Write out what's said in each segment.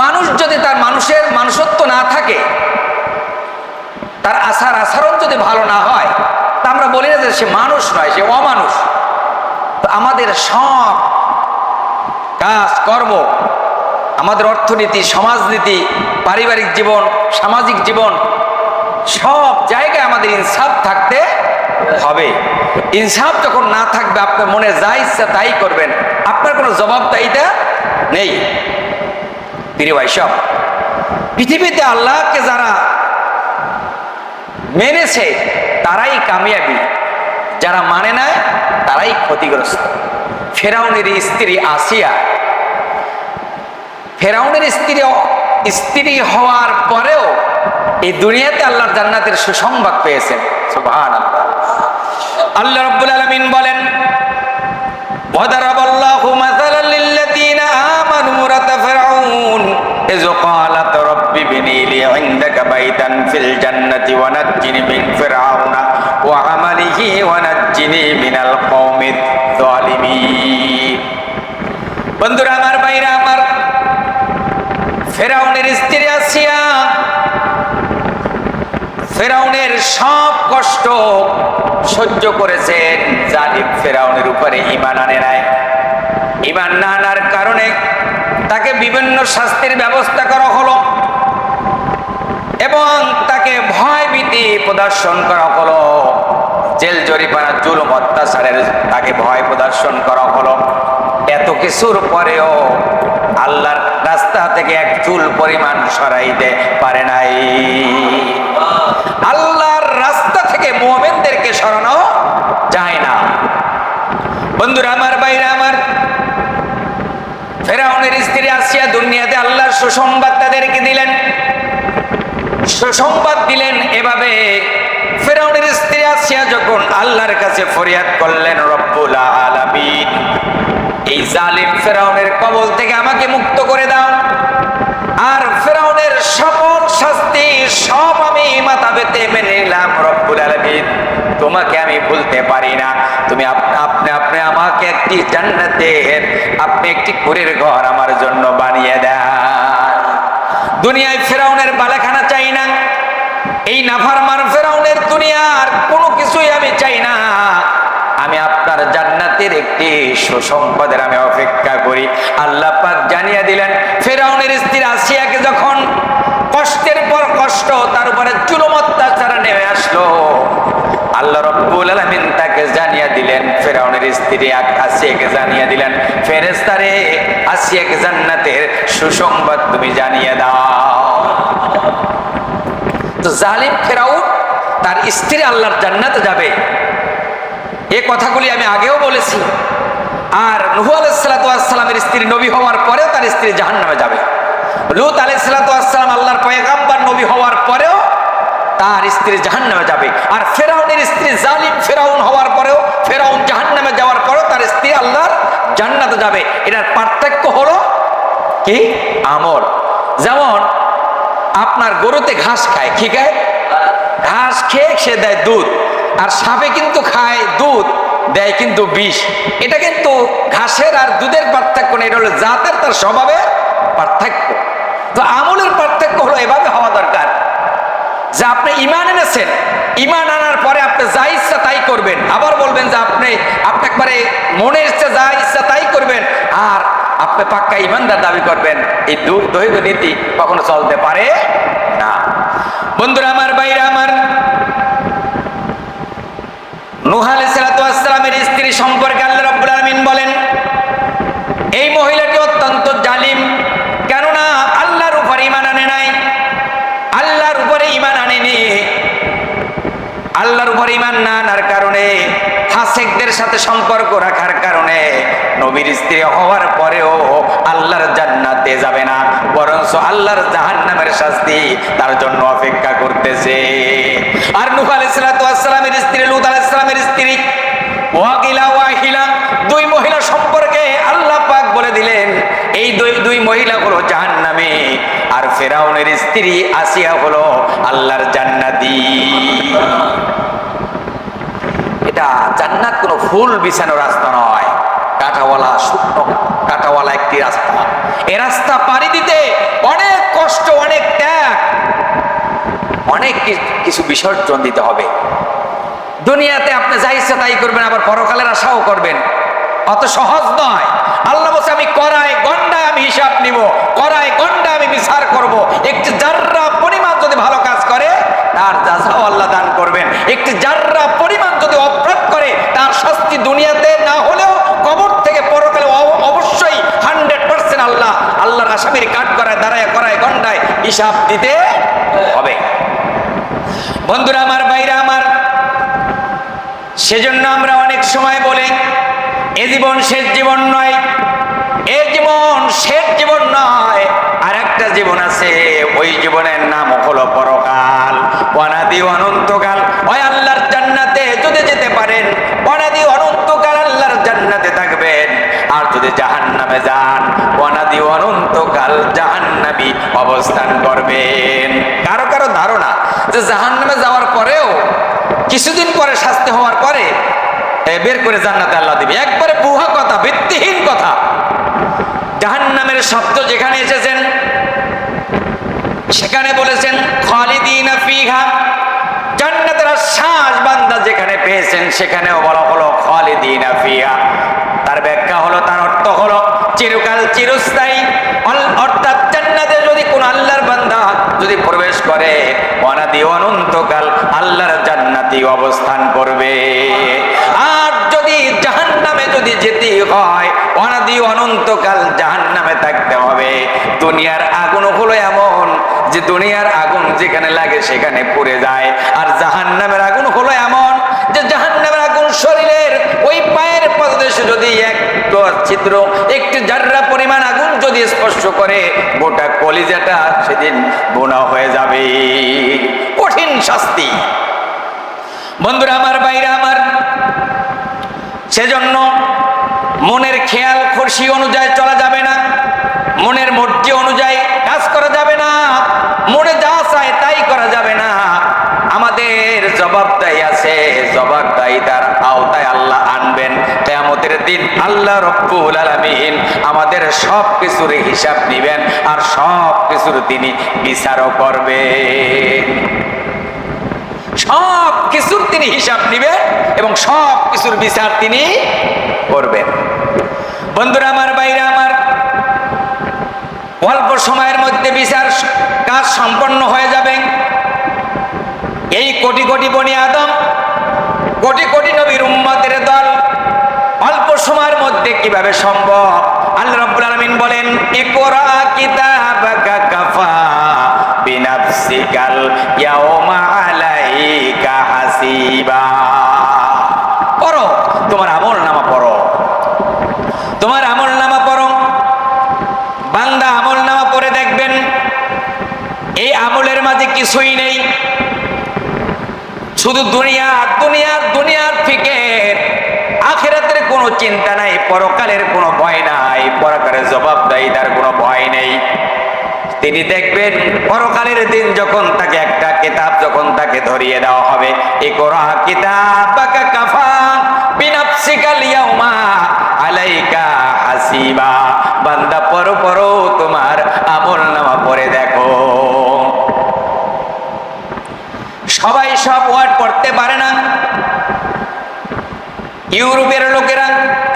মানুষ যদি তার মানুষের মানুষত্ব না থাকে, তার আচার আচরণ যদি ভালো না হয়, তা আমরা বলি না যে সে মানুষ নয়, সে অমানুষ। তো আমাদের সব কাজ কর্ম, আমাদের অর্থনীতি, সমাজনীতি, পারিবারিক জীবন, সামাজিক জীবন, সব জায়গায় আমাদের ইনসাফ থাকতে হবে। ইনসাফ যখন না থাকবে, আপনার মনে যা ইচ্ছা তাই করবেন, আপনার কোনো জবাবদাহিতা নেই। প্রিয় ভাই সব, পৃথিবীতে আল্লাহকে যারা মেনেছে তারাই কামিয়াবি, যারা মানে না তারাই ক্ষতিগ্রস্ত। ফেরাউনের স্ত্রী আসিয়া, ফেরাউনের স্ত্রী হওয়ার পরেও এই দুনিয়াতে আল্লাহর জান্নাতের সুসংবাদ পেয়েছেন। সুবহানাল্লাহ। আল্লাহ রাব্বুল আলামিন বলেন, ওয়াদারাবাল্লাহু মাসালাল লিল্লাযীনা আমানু মুরাতা ফিরআউন ইয ক্বালাত রাব্বি বিনি লি ইনদাকা বাইতান ফিল জান্নাতি ওয়া নাজ্জিনি মিন ফিরআউনা ওয়া আমালিহি ওয়া নাজ্জিনি মিনাল কওমিয যালিমিন। বন্ধুরা আমার, ভাইরা আমার, ফেরাউনের স্ত্রী আসিয়া ফেরাউনের সব কষ্ট সহ্য করেছেন। জালিম ফেরাউনের উপরে ঈমান আনে নাই। ঈমান না আনার কারণে তাকে বিভিন্ন শাস্তির ব্যবস্থা করা হলো এবং তাকে ভয় ভীতি প্রদর্শন করা হলো। জেল জরিমানা, জুলুম, অত্যাচারের তাকে ভয় প্রদর্শন করা হলো। এত কিছুর পরেও আল্লাহর রাস্তা থেকে এক চুল পরিমাণ সরাইতে পারে নাই। আল্লাহর রাস্তা থেকে মুমিনদেরকে সরানো যায় না। বন্ধুরা আমার, ভাইরা আমার, ফেরাউনের স্ত্রী আসিয়া দুনিয়াতে আল্লাহর সুসংবাদ তাদেরকে দিলেন। সুসংবাদ দিলেন এভাবে, ফেরাউনের স্ত্রী আসিয়া যখন আল্লাহর কাছে ফরিয়াদ করলেন, রব্বুল আলামিন, এই জালিম ফেরাউনের কবল থেকে আমাকে মুক্ত করে দাও, আর ফেরাউনের সকল শাস্তি সব আমি মাথা পেতে মেনে নিলাম। রব্বুল আলামিন, তোমাকে আমি ভুলতে পারি না। তুমি আপনি আমাকে একটি জান্নাতের, আপনি একটি কুঁড়ের ঘর আমার জন্য বানিয়ে দেন। দুনিয়ায় ফেরাউনের বালাখানা চাই না। এই নাফরমান ফেরাউনের দুনিয়ার কোনো কিছুই আমি চাই না। আমি আপনার জান্নাতের একটি সুসংবাদের আমি অপেক্ষা করি। আল্লাহ পাক জানিয়ে দিলেন, ফেরাউনের স্ত্রী আসিয়াকে যখন কষ্টের পর কষ্ট, তার উপরে জুলুম অত্যাচার নেমে আসলো, আল্লাহ রাব্বুল আলামিন তাকে জানিয়ে দিলেন, ফেরাউনের স্ত্রী আসিয়াকে জানিয়ে দিলেন, ফেরেশতারে, আসিয়াকে জান্নাতের সুসংবাদ তুমি জানিয়ে দাও। তো জালিম ফেরাউন তার স্ত্রী আল্লাহর জান্নাতে যাবে, এই কথাগুলি আমি আগেও বলেছি। আর নূহ আলাইহিস সালাতু ওয়াস সালামের স্ত্রী নবী হওয়ার পরেও তার স্ত্রী জাহান্নামে যাবে। লূত আলাইহিস সালাতু ওয়াস সালাম আল্লাহর পয়গম্বর নবী হওয়ার পরেও তার স্ত্রী জাহান্নামে যাবে। আর ফেরাউনের স্ত্রী জালিম ফেরাউন হওয়ার পরেও, ফেরাউন জাহান্নামে যাওয়ার পরেও তার স্ত্রী আল্লাহর জান্নাতে যাবে। এটার পার্থক্য হলো কি? আমল। যেমন আপনার গরুতে ঘাস খায়, কি খায়? ঘাস খেয়ে সে দেয় দুধ, আর সাপে কিন্তু খায় দুধ, দেয় কিন্তু বিষ। এটা কিন্তু ঘাসের আর দুধের পার্থক্য নেই, এটা হলো জাতের, তার স্বভাবে পার্থক্য। তো আমলের পার্থক্য হলো এভাবে হওয়া দরকার যে আপনি ঈমান এনেছেন, ঈমান আনার পরে আপনি যা ইচ্ছা তাই করবেন। আবার বলবেন যে আপনি একবারে মনে ইচ্ছা যা ইচ্ছা তাই করবেন, আর আপনি পাক্কা ঈমানদার দাবি করবেন। এই দ্বৈত নীতি কখনো চলতে পারে না। বন্ধুরা আমার, ভাইরা আমার, নূহ আলাইহিস সালাতু ওয়াস সালামের স্ত্রী সম্পর্কে আল্লাহ রাব্বুল আলামিন বলেন, এই মহিলাটি অত্যন্ত জালিম। কেননা আল্লাহর উপর ঈমান আনে নাই, আল্লাহর উপরে ঈমান আনেনি। আল্লাহর উপর ঈমান না আনার কারণে, ফাসিকদের সাথে সম্পর্ক রাখার কারণে নবীর স্ত্রী হওয়ার পরেও আল্লাহর জান্নাতে যাবে না, বরঞ্চ আল্লাহর জাহান্নামের শাস্তি তার জন্য অপেক্ষা করতেছে। আর নূহ আলাইহিস সালাতু ওয়াস সালামের স্ত্রী, লূত আলাইহিস সালামের স্ত্রী ওয়াকিলা ওয়াহিলা, দুই মহিলা সম্পর্কে আল্লাহ পাক বলে দিলেন, এই দুই মহিলা হলো জাহান্নামে, আর ফেরাউনের স্ত্রী আসিয়া হলো আল্লাহর জান্নাতি। এটা জান্নাত কোনো ফুল বিছানো রাস্তা নয়, কাঁটাওয়ালা শুকনো কাঁটা কাঁটাওয়ালা একটি রাস্তা। এই রাস্তা পাড়ি দিতে অনেক কষ্ট, অনেক ত্যাগ, অনেক কিছু বিসর্জন দিতে হবে। দুনিয়াতে আপনি যা ইচ্ছা তাই করবেন, আবার পরকালের আশাও করবেন, অত সহজ নয়। আল্লাহ বলছে আমি করায় গন্ডায় আমি হিসাব নিব, করায় গন্ডায় আমি বিচার করব। একটি জাররা পরিমাণ যদি ভালো কাজ করে তার জাযাও আল্লাহ দান করবেন, একটি জাররা পরিমাণ যদি অপরাধ করে তার শাস্তি দুনিয়াতে না হলেও কবর থেকে পরকালে অবশ্যই 100% আল্লাহর আসামির কাঠ করায় দাঁড়ায় করায় গন্ডায় হিসাব দিতে হবে। বন্ধুরা আমার, ভাইরা আমার, সেজন্য আমরা অনেক সময় বলি এ জীবন শেষ জীবন নয়, এ জীবন শেষ জীবন নয়, আর একটা জীবন আছে, ওই জীবনের নাম হলো পরকাল, অনাদি অনন্তকাল। ওই আল্লাহর জান্নাতে যদি যেতে পারেন, অনাদি অনন্তকাল আল্লাহর জান্নাতে থাকবেন। আর যদি জাহান্নামে যান, অনাদি অনন্তকাল জাহান্নামী অবস্থান করবেন। কারো কারো ধারণা যে জাহান্নামে যাওয়ার পরেও কিছুদিন পরে শাস্তি হওয়ার পরে বের করে জান্নাতে আল্লাহ দিবে। একবারে বুহা কথা, ভিত্তিহীন কথা। জাহান্নামের শব্দ যেখানে এসেছেন সেখানে বলেছেন খালিদিনা ফিহা, জান্নাতের আশ্বাস বান্দা যেখানে পেয়েছেন সেখানেও বলা হলো খালিদিনা ফিহা। তার ব্যাখ্যা হলো, তার অর্থ হলো চিরকাল চিরস্থায়ী। অর্থাৎ জান্নাতে যদি কোন আল্লাহর বান্দা যদি প্রবেশ করে, অনাদি অনন্তকাল আল্লাহর জান্নাতি অবস্থান করবে। আর যদি জাহান্নামে যদি যেতে হয়, অনাদি অনন্তকাল জাহান্নামে থাকতে হবে। দুনিয়ার আগুন হলো এমন যে দুনিয়ার আগুন যেখানে লাগে সেখানে পুড়ে যায়, আর জাহান্নামের আগুন হলো এমন যে জাহান্নামের আগুন শরীরের ওই পায়ের পদদেশে যদি একটু ছিদ্র, একটি জাররা পরিমাণ আগুন যদি স্পর্শ করে, গোটা কলিজাটা সেদিন বোনা হয়ে যাবে। কঠিন শাস্তি। বন্ধুরা আমার, ভাইরা আমার, সেজন্য মনের খেয়াল খুশি অনুযায়ী চলা যাবে না, মনের মর্জি অনুযায়ী কাজ করা যাবে না, মনে যা চায় তাই করা যাবে না। আমাদের জবাবদাহি আছে, জবাবদাহিতার আওতায় আল্লাহ আনবেন। কিয়ামতের দিন আল্লাহ রব্বুল আলামিন আমাদের সব কিছুর হিসাব নেবেন, আর সব কিছুর তিনি বিচারও করবেন। সব কিছুর তিনি হিসাব নেবেন এবং সব কিছুর বিচার তিনি করবেন। বন্ধুরা আমার, ভাইরা আমার, অল্প সময়ের মধ্যে বিচার কাজ সম্পন্ন হয়ে যাবে। এই কোটি কোটি বনি আদম, কোটি কোটি নবীর উম্মতের দল অল্প সময়ের মধ্যে কিভাবে সম্ভব? আল্লাহ রাব্বুল আলামিন বলেন, ইকরা কিতাবাকা কাফা বিনাফসিকাল ইয়াউমা আলাইকা হাসিবা। পড়ো, তোমার আমলনামা পড়ো, তোমার আমলনামা পড়ো। বান্দা আমলনামা পড়ে দেখবেন এই আমলের মাঝে কিছুই নেই, শুধু দুনিয়া দুনিয়া দুনিয়ার ফিকির, আখিরাতের কোনো চিন্তা নাই, পরকালের কোনো ভয় নাই, পরকালের জবাবদাহিতার কোনো ভয় নেই। তিনি দেখবেন পরকালের দিন যখন তাকে একটা কিতাব যখন তাকে ধরিয়ে দেওয়া হবে, ইকরা কিতাবাকা কাফা বিনাফসিকাল ইয়াউমা আলাইকা হাসিবা। বান্দা পড়ো পড়ো, তোমার আমলনামা পড়ে দেখো। সবাই সব ওয়ার্ড পড়তে পারে না। ইউরোপের লোকেরা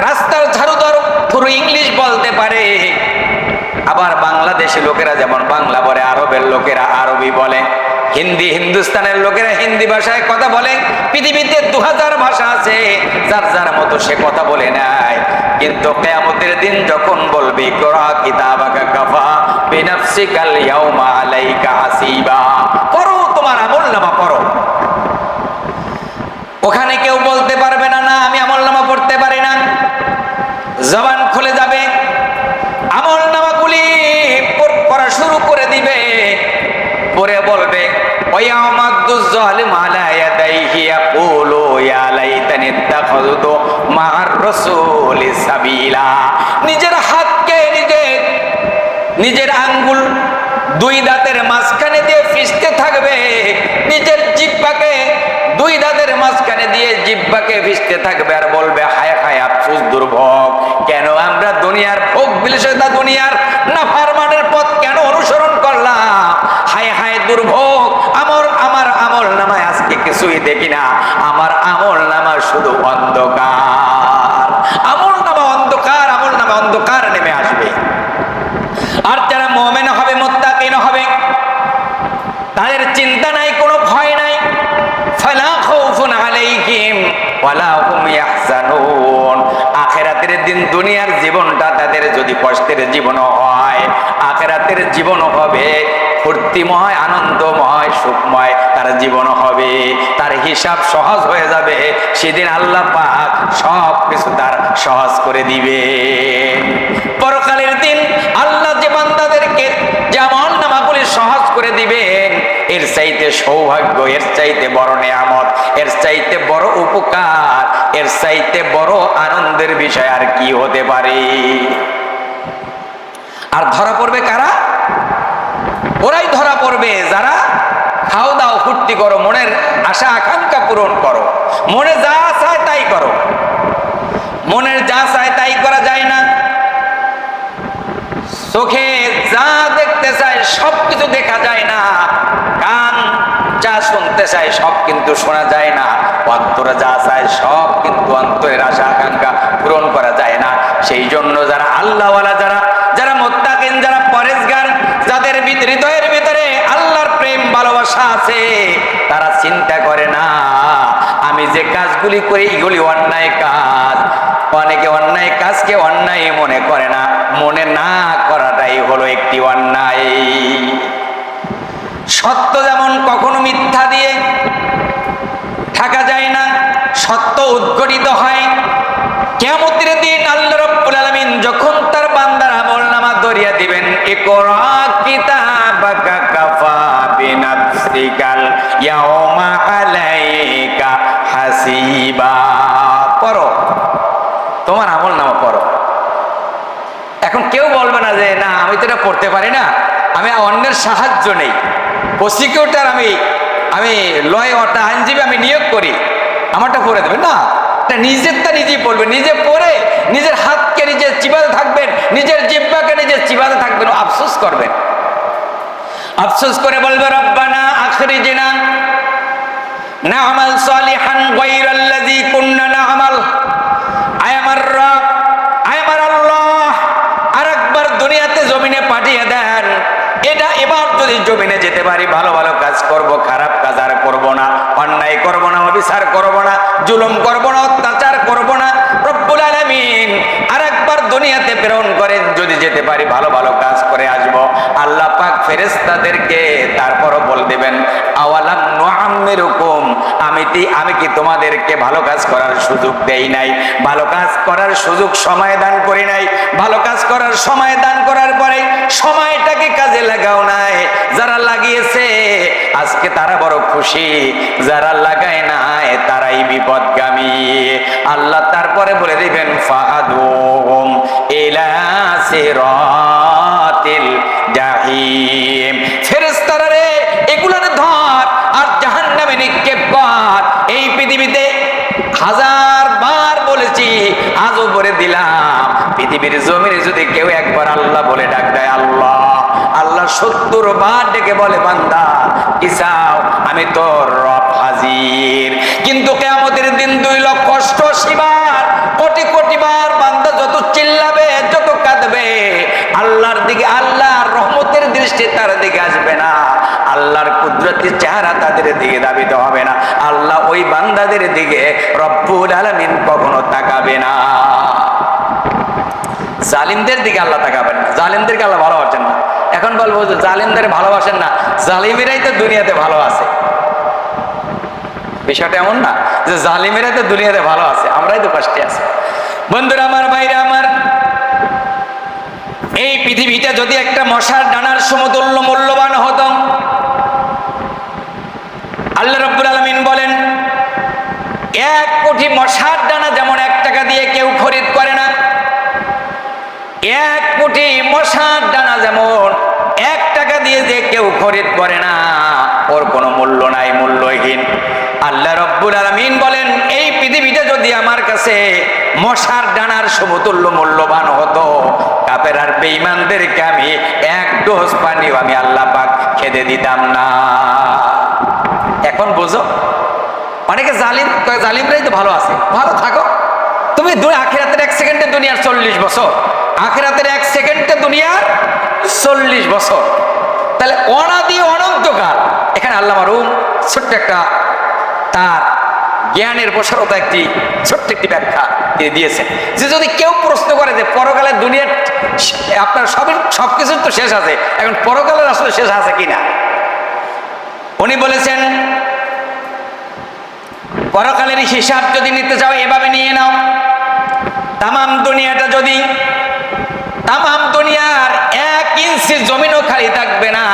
রাস্তার ঝাড়ু ধরো পুরো ইংলিশ বলতে পারে, আবার বাংলাদেশের লোকেরা যেমন বাংলা বলে, আরবের লোকেরা আরবি বলে, হিন্দুস্তানের লোকেরা হিন্দি ভাষায় কথা বলে। পৃথিবীতে 2000 ভাষা আছে, যার যার মতো সে কথা বলে নেয়। কিন্তু কিয়ামতের দিন যখন বলবে ইকরা কিতাবাকা কাফা বিনাফসিকাল ইয়াউমা আলাইকা হাসিবা, পড়ো তোমার আমলনামা পড়ো, ওখানে কেউ বলতে পারবে না না আমি আমলনামা পড়তে পারি না। জবান খুলে যাবে, আমলনামাগুলি পড়া শুরু করে দিবে, পরে বলবে ওয়ায়ামাদুজ জালিম আলা ইয়াদাইহি ইয়াকুলু ইয়া লাইতানি ইত্তাখাযতু মা'আর রাসূলি সাবিলা। নিজের হাতকে নিজের আঙ্গুল দুই দাঁতের মাঝখানে দিয়ে ফিসতে থাকবে, নিজের জিহ্বাকে দুই দাঁতের মাঝখানে দিয়ে জিহ্বাকে ভিজতে থাকবে আর বলবে হায় হায় আফসোস দুর্ভোগ, কেন আমরা দুনিয়ার ভোগ বিলাসিতা দুনিয়ার নাফরমানের পথ কেন অনুসরণ করলাম, হায় হায় দুর্ভোগ, আমার আমল নামায় আজকে কিছুই দেখি না, আমার আমল নামা শুধু অন্ধকার, আমল নামা অন্ধকার নেমে আসবে। আর যারা মুমিন হবে মুত্তাকিন হবে তাদের চিন্তা নাই, কোনো ভয় নাই, ফালা খাউফুন আলাইহিম ওয়ালা হুম ইয়াহজানুন। আখিরাতের দিন দুনিয়ার জীবনটা তাদের যদি কষ্টের জীবনও হয়, আখিরাতের জীবনও হবে ফুর্তিময়, আনন্দময়, সুখময় তার জীবন হবে, তার হিসাব সহজ হয়ে যাবে। সেদিন আল্লাহ পাক সব কিছু তার সহজ করে দিবে। পরকালের দিন আল্লাহ যে বান্দাদেরকে যেমন নামাগুলি সহজ করে দিবেন, এর চাইতে সৌভাগ্য, এর চাইতে বড় নিয়ামত, এর চাইতে বড় উপকার, এর চাইতে বড় আনন্দের বিষয় আর কি হতে পারে? আর ধরা পড়বে কারা? ওরাই ধরা পড়বে যারা খাও দাও ফুর্তি করো, মনের আশা আকাঙ্ক্ষা পূরণ করো, মনে যা চায় তাই করো। মনের যা চায় তাই করা যায় না, চোখে যা দেখতে চায় সবকিছু দেখা যায় না, কান যা শুনতে চায় সব কিন্তু শোনা যায় না, অন্তরে যা চায় সব কিন্তু অন্তরের আশা আকাঙ্ক্ষা পূরণ করা যায় না। সেই জন্য যারা আল্লাহওয়ালা, যারা মুত্তাকিন, যারা পরেজগার, যাদের হৃদয়ের ভিতরে আল্লাহর প্রেম ভালোবাসা আছে, তারা চিন্তা করে না আমি যে কাজগুলি করি এগুলি অন্যায় কাজ। অনেকে অন্যায় কাজকে অন্যায় মনে করে না, মনে না করাটাই হলো একটি অন্যায়। সত্য যেমন কখনো মিথ্যা দিয়ে ঢাকা যায় না, সত্য উদ্ঘটিত হয়। কিয়ামতের দিন আল্লাহ রাব্বুল আলামিন যখন তার বান্দার আমলনামা দরিয়া দিবেন, ইকরা কিতাবাকা কাফা বিনাফসিকাল ইয়াউমা আলাইকা হাসিবা। পড়ো, তোমার আমলনামা পড়ো। এখন কেউ বলবে না যে না আমি তো এটা পড়তে পারি না, আমি অন্যের সাহায্য নেই, প্রসিকিউটর আমি লয় ওটা আইনজীবী আমি নিয়োগ করি, আমারটা পড়ে দেবে না। নিজেরটা নিজেই পড়বে, নিজে পড়ে নিজের হাতকে নিজে চিবাতে থাকবেন, নিজের জিহ্বাকে নিজে চিবাতে থাকবেন, আফসোস করবেন, আফসোস করে বলবে রব্বানা আখরিজনা না'মাল সালিহান গায়রাল্লাযী কুননা না'মাল। আয় আমার রব, আয় আমার আল্লাহ, আরেকবার দুনিয়াতে জমিনে পাঠিয়ে দেন। এটা এবার যদি জমিনে যেতে পারি, ভালো ভালো কাজ করব, খারাপ কাজ আর করব না, অন্যায় করব না, অবিচার করব না, জুলুম করব না, অত্যাচার করব না। রব্বুল আলামিন আরেকবার দুনিয়াতে প্রেরণ করেন, যদি যেতে পারি ভালো ভালো কাজ করে আসব। আল্লাহ পাক ফেরেশতাদেরকে তারপরও বল দেবেন আওয়ালাম নুআম্মিরুকুম, আমি কি তোমাদেরকে ভালো কাজ করার সুযোগ দেই নাই? ভালো কাজ করার সুযোগ সময় দান করি নাই? ভালো কাজ করার সময় দান করার পরে সময়টাকে কাজে লাগাও নাই। যারা লাগিয়েছে আজকে তারা বড় খুশি, যারা লাগায় নাই তারাই বিপদগামী। আল্লাহ তারপরে বলে দিবেন ফাহাদুহুম ইলা সিরাতিল জাহিম। ফেরেশতারা রে এগুলারে ধর আর জাহান্নামে নিক্ষেপ কর। এই পৃথিবীতে হাজার বার বলেছি, আজও বলে দিলাম, পৃথিবীর জমিনে যদি কেউ একবার আল্লাহ বলে ডাক দেয় আল্লাহ, আল্লাহ 70 বার ডেকে বলে বান্দা কি চাও, আমি তোর রব হাজির। কিন্তু কিয়ামতের দিন 2,80,000 বার, কোটি কোটি বার বান্দা যত চিল্লাবে, যত কাঁদবে, আল্লাহর দিকে, আল্লাহর রহমতের দৃষ্টি তার দিকে আসবে না, আল্লাহর কুদরতি চেহারা তাদের দিকে ধাবিত হবে না, আল্লাহ ওই বান্দাদের দিকে রব্বুল আলামিন কখনো তাকাবে না। জালিমদের দিকে আল্লাহ তাকাবেন না, জালিমদেরকে আল্লাহ ভালোবাসেন না। এখন বলবো যে জালিমদের ভালোবাসেন না, জালিমেরাই তো দুনিয়াতে ভালো আছে। বিষয়টা এমন না যে জালিমেরাই তো দুনিয়াতে ভালো আছে, আমরাই তো কষ্টে আছি। বন্ধুরা আমার, ভাইরা আমার, এই পৃথিবীটা যদি একটা মশার ডানার সমতুল্য মূল্যবান হতো, আল্লাহ রাব্বুল আলামিন বলেন 1 কোটি মশার ডানা যেমন 1 টাকা দিয়ে কেউ খরিদ করে না, 1 কোটি মশার ডানা যেমন 1 টাকা দিয়ে যে কেউ খরিদ করে না, ওর কোনো মূল্য নাই, মূল্যহীন। আল্লাহ রাব্বুল রব্বুল আলামিন বলেন, এই পৃথিবীটা যদি আমার কাছে মশার ডানার সমতুল্য মূল্যবান হতো, কাফের আর বেঈমানদেরকে আমি এক ডোজ পানিও আমি আল্লাহ পাক খেতে দিতাম না। এখন বুঝো, অনেকে জালিমরাই তো ভালো আছে, ভালো থাকো তুমি। আখিরাতের 1 সেকেন্ডে দুনিয়ার 40 বছর, আখিরাতের 1 সেকেন্ডে দুনিয়ার 40 বছর, তাহলে অনাদি অনন্তকাল। এখানে আল্লাহ মারুম ছোট্ট একটা তার জ্ঞানের প্রসারতা একটি ছোট্ট একটি ব্যাখ্যা তিনি দিয়েছেন, যে যদি কেউ প্রশ্ন করে যে পরকালের দুনিয়ার আপনার সবকিছুর তো শেষ আছে, এখন পরকালের আসলে শেষ আছে কিনা, উনি বলেছেন পরকালের হিসাব যদি নিতে চাও এভাবে নিয়ে নাও, তামাম দুনিয়াটা যদি, তামাম দুনিয়ার 1 ইঞ্চি জমিনও খালি থাকবে না,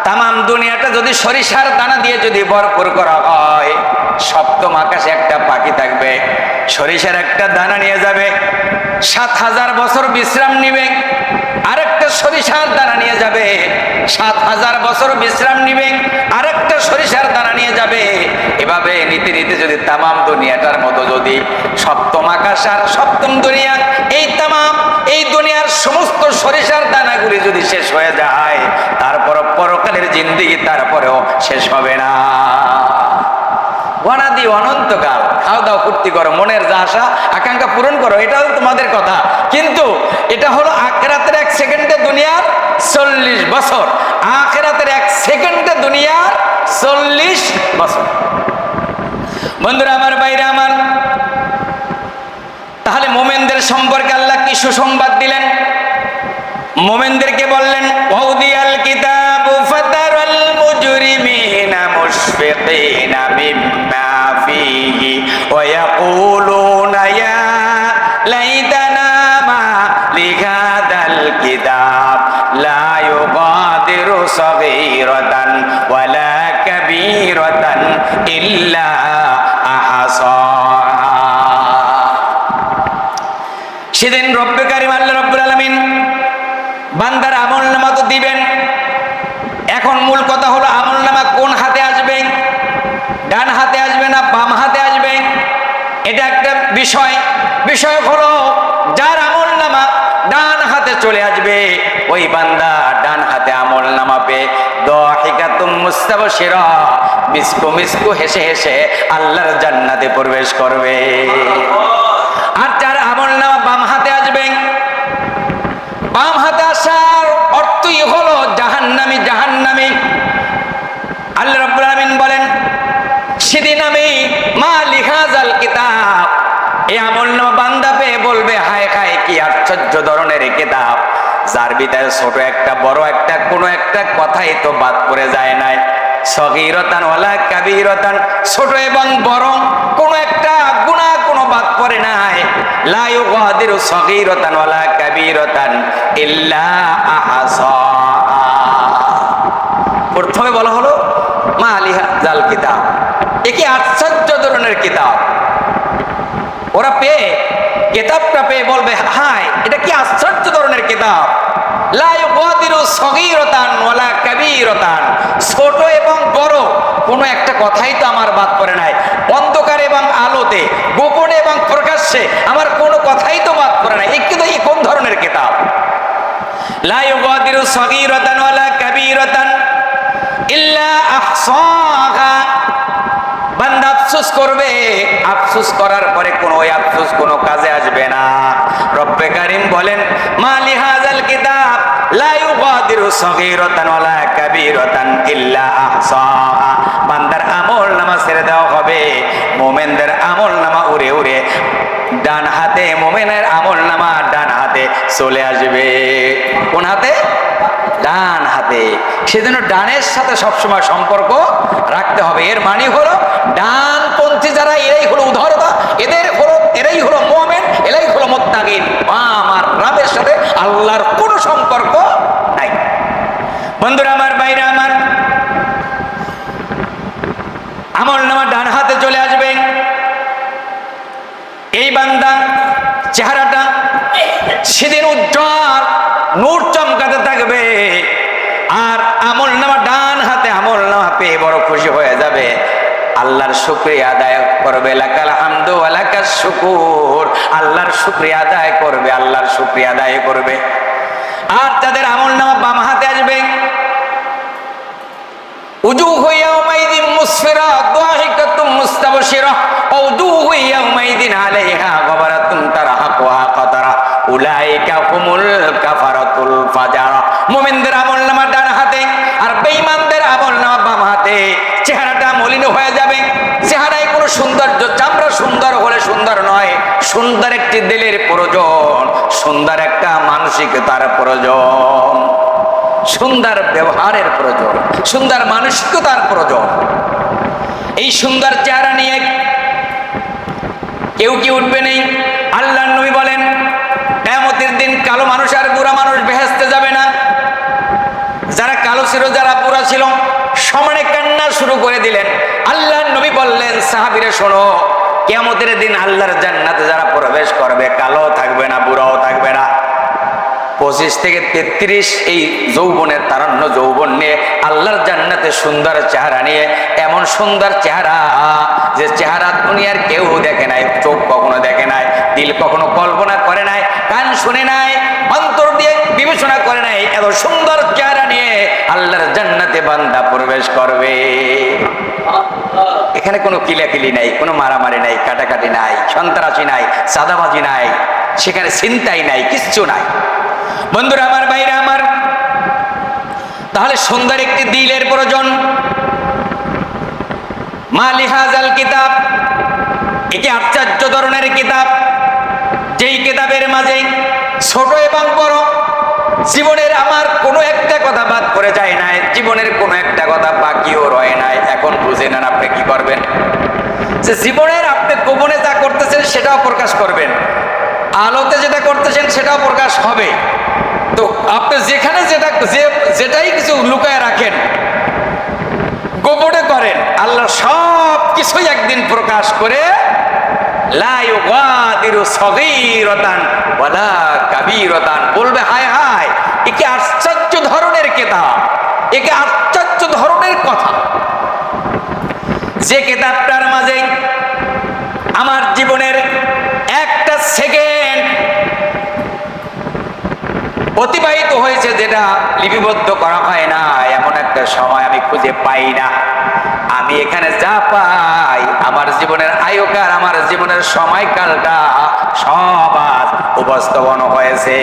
তামাম দুনিয়াটা যদি সরিষার দানা দিয়ে যদি ভরপুর করা হয়, সপ্তম আকাশে একটা পাখি থাকবে, সরিষার একটা দানা নিয়ে যাবে, 7000 বছর বিশ্রাম নিবে, আরেকটা সরিষার দানা নিয়ে যাবে, 7000 বছর বিশ্রাম নিবে, আরেকটা সরিষার দানা নিয়ে যাবে। এভাবে নিতে নিতে যদি তামাম দুনিয়াটার মতো যদি সপ্তম আকাশ আর সপ্তম দুনিয়া, এই তামাম এই দুনিয়ার সমস্ত সরিষার দানাগুলি যদি শেষ হয়ে যায়, তারপর পরকালের জিন্দেগি তারপরেও শেষ হবে না। অনাদি অনন্তকাল খাওয়া দাওয়া ফুর্তি করো, মনের যা আশা আকাঙ্ক্ষা পূরণ করো, এটাও তোমাদের কথা। কিন্তু এটা হলো আখিরাতের 1 সেকেন্ডে দুনিয়ার 40 বছর, আখিরাতের 1 সেকেন্ডে দুনিয়ার 40 বছর। বন্ধুরা আমার, বাইরে আমার, তাহলে মোমেনদের সম্পর্কে আল্লাহ কি সুসংবাদ দিলেন? মোমেনদেরকে বললেন, ওয়াউদিয়াল কিতাবু ফাতারাল মুজরিমিনা মুশফিকিনা মিম্মা ফীহি ওয়া ইয়াকুলুনা ইয়া লাইতানা মা লিহাদাল কিতাব লা ইউগাদিরু সগীরাতান ওয়ালা কাবীরাতান ইল্লা আহসাহা। সেদিন রব্বে কারীম আল্লাহ রাব্বুল আলামিন বান্দার আমলনামা তো দিবেন। এখন মূল কথা হলো আমলনামা কোন হাতে আসবে, ডান হাতে আসবে না বাম হাতে আসবে, এটা একটা বিষয়। বিষয় হলো যার আমলনামা ডান হাতে চলে আসবে, ওই বান্দা ডান হাতে আমলনামা পেয়ে দাহিকাতুম মুস্তাবশিরা, মিসকু মিসকু হেসে হেসে আল্লাহর জান্নাতে প্রবেশ করবে। আর যার আমলনামা বাম হাতে আসবে, বাম হাতে আসার অর্থই হলো জাহান্নামী, জাহান্নামী। আল্লাহ রাব্বুল আলামিন বলেন, সেদিন আমি মা লিহাজাল কিতাব, এই আমলনামা বান্দা পেয়ে বলবে, হায় হায় কি আশ্চর্য ধরনের কিতাব, যার ভিতরে ছোট একটা বড় একটা কোনো একটা কথাই তো বাদ পড়ে যায় নাই, সগীরাতান ওয়ালা কাবীরাতান, ছোট এবং বড় কোনো একটা গুনাহ কোনো বাদ পড়ে নাই, লা ইউগাদিরু সগীরাতান ওয়ালা কাবীরাতান ইল্লা আহসাহা। প্রথমে বলা হলো মা লিহাজাল কিতাব, এ কি আশ্চর্য ধরনের কিতাব। ওরা পেয়ে কিতাবটা পেয়ে বলবে, হায় এটা কি আশ্চর্য ধরনের কিতাব, লা ইউগাদিরু সগীরাতান ওয়ালা কাবীরাতান, ছোট এবং বড় কোনো একটা কথাই তো আমার বাদ পড়ে নাই, অন্ধকার এবং আলোতে, গোপনে এবং প্রকাশ্যে আমার কোনো কথাই তো বাদ পড়ে নাই। এই কিন্তু এই কোন ধরনের কিতাব, লা ইউগাদিরু সগীরাতান ওয়ালা কাবীরাতান ইল্লা আহসাহা। বান্দা আফসোস করবে, আফসোস করার পরে কোনো আফসোস কোনো কাজে আসবে না। রব্বে কারীম বলেন, মা লিহাজাল কিতাব লা ইউগাদিরু সগীরাতান ওয়ালা কাবীরাতান ইল্লা আহসাহা। বান্দার আমলনামা ছেড়ে দেওয়া হবে, মুমিনদের আমলনামা উড়ে উড়ে ডান হাতে, মুমিনের আমলনামা ডান হাতে চলে আসবে। কোন হাতে? ডান হাতে। সেজন্য ডানের সাথে সবসময় সম্পর্ক রাখতে হবে। এর মানে হলো ডানপন্থী যারা, এরাই হলো উদারতা, এরাই হলো মুমিন, এরাই হলো মুত্তাকিন। আমার রবের সাথে আল্লাহর কোনো সম্পর্ক নাই। বন্ধুরা আমার, বাইরে আমার, আমলনামা ডান হাতে চলে আসবে। এই বান্দা চেহারাটা সেদিন উজ্জ্বল নূর চমকাতে থাকবে, আর আমলনামা ডান হাতে আমলনামা পেয়ে বড় খুশি হয়ে যাবে। আল্লাহর শুকরিয়া আদায় করবে, লাকাল হামদু ওয়া লাকাস শুকুর, আল্লাহর শুকরিয়া আদায় করবে, আল্লাহর শুকরিয়া আদায় করবে। আর তাদের আমলনামা বাম হাতে আসবে। উজুহু ইয়াওমাইযিন মুসফিরা দাহিকাতুম মুস্তাবশিরা উজুহু ইয়াওমাইযিন আলাইহা গাবারাতুন তারহাকুহা কাতারা উলাইকা হুমুল কাফারাতুল ফাজারা। মুমিনদের আমলনামা ডান হাতে আর বেঈমানদের আমলনামা বাম হাতে। চেহারাটা মলিন হয়ে যাবে, চেহারায় কোনো সৌন্দর্য, চামড়া সুন্দর হলে সুন্দর নয়, সুন্দর একটি দিলের প্রয়োজন, সুন্দর একটা মানসিকতার প্রয়োজন, সুন্দর ব্যবহারের প্রয়োজন, সুন্দর মানসিকতার প্রয়োজন। এই সুন্দর চেহারা নিয়ে কেউ কি উঠবে নেই। আল্লাহর নবী বলেন কিয়ামতের দিন কালো মানুষ আর বুড়া মানুষ বেহেশতে যাবে না। যারা কালো ছিল, যারা বুড়া ছিল, সমানে কান্না শুরু করে দিলেন। আল্লাহর নবী বললেন, সাহাবীরা শোনো, কিয়ামতের দিন আল্লাহর জান্নাতে যারা প্রবেশ করবে কালো থাকবে না, বুড়াও থাকবে না। 25 থেকে 33 এই যৌবনের তারণ্য যৌবন নিয়ে আল্লাহর জান্নাতে সুন্দর চেহারা নিয়ে, এমন সুন্দর চেহারা যে চেহারা দুনিয়ার কেউ দেখে নাই, চোখ কখনো দেখে নাই, দিল কখনো কল্পনা করে নাই, কান শুনে নাই, অন্তর দিয়ে বিবেচনা করে নাই, এত সুন্দর চেহারা নিয়ে আল্লাহর জান্নাতে বান্দা প্রবেশ করবে। এখানে কোনো কিলাকিলি নাই, কোনো মারামারি নাই, কাটাকাটি নাই, সন্ত্রাসী নাই, চাঁদাবাজি নাই, সেখানে ছিনতাই নাই, কিচ্ছু নাই। বন্ধুরা আমার, ভাইরা আমার, তাহলে সুন্দর একটি দিলের প্রয়োজন। মালিহাজাল কিতাব, এটি আশ্চর্য ধরনের কিতাব, যেই কিতাবের মাঝে ছোট এবং বড় জীবনের আমার কোনো একটা কথা বাদ করে যায় নাই, জীবনের কোনো একটা কথা বাকিও রয় নাই। এখন বুঝে নেন আপনি কি করবেন। যে জীবনের আপনি গোপনে যা করতেছেন সেটাও প্রকাশ করবেন, আলোতে যেটা করতেছেন সেটাও প্রকাশ হবে। তো আপনি যেখানে যেটাই কিছু লুকায় রাখেন, গোপনে করেন, আল্লাহ সব কিছুই একদিন প্রকাশ করে লা ইউগাদিরু সগীরাতান ওয়ালা কাবীরাতান, বলবে হায় হায়, একে আশ্চর্য ধরনের কিতাব, একে আশ্চর্য ধরনের কথা। যে কিতাবটার মাঝে আমার জীবনের একটা সেকেন্ড অতিবাহিত হয়েছে, যেটা লিপিবদ্ধ করা হয় না, এমন একটা সময় আমি খুঁজে পাই না। আমি এখানে যা পাই, আমার জীবনের আয়ুকার, আমার জীবনের সময়কালটা সব আজ উপস্থাপন হয়েছে।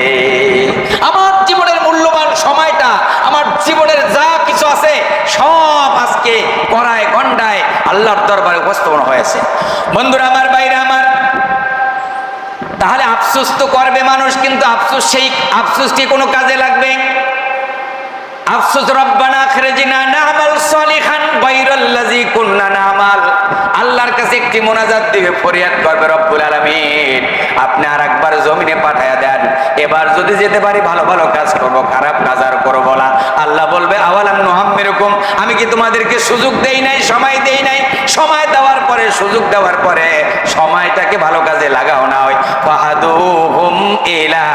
আমার জীবনের মূল্যবান সময়টা, আমার জীবনের যা কিছু আছে সব আজকে গড়ায় গন্ডায় আল্লাহর দরবারে উপস্থাপন হয়েছে। বন্ধুরা আমার, বাইরে আমার, তাহলে আফসোস তো করবে মানুষ, কিন্তু আফসোস, সেই আফসোস কি কোনো কাজে লাগবে? আফসোস রব্বানা আখরিজনা না'মাল সালিহান গায়রাল্লাযী কুননা না'মাল। আল্লাহর কাছে একটি মোনাজাত দিবে, ফরিয়াদ করবে, রব্বুল আলামিন আপনি আরেকবার জমিনে পাঠায়া দেন, এবার যদি যেতে পারি ভালো ভালো কাজ করব, খারাপ কাজ আর করব না। আল্লাহ বলবে আওয়ালাম নুআম্মিরুকুম, আমি কি তোমাদেরকে সুযোগ দেই নাই, সময় দেই নাই? সময় দেওয়ার পরে, সুযোগ দেওয়ার পরে সময়টাকে ভালো কাজে লাগাও না হয়। ফাহাদুহুম ইলা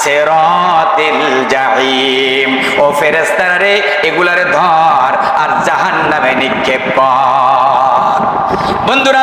সিরাতিল জাহিম, ও ফেরেশতারা রে, এগুলারে ধর আর জাহান্নামে নিক্ষেপ কর। বন্ধুরা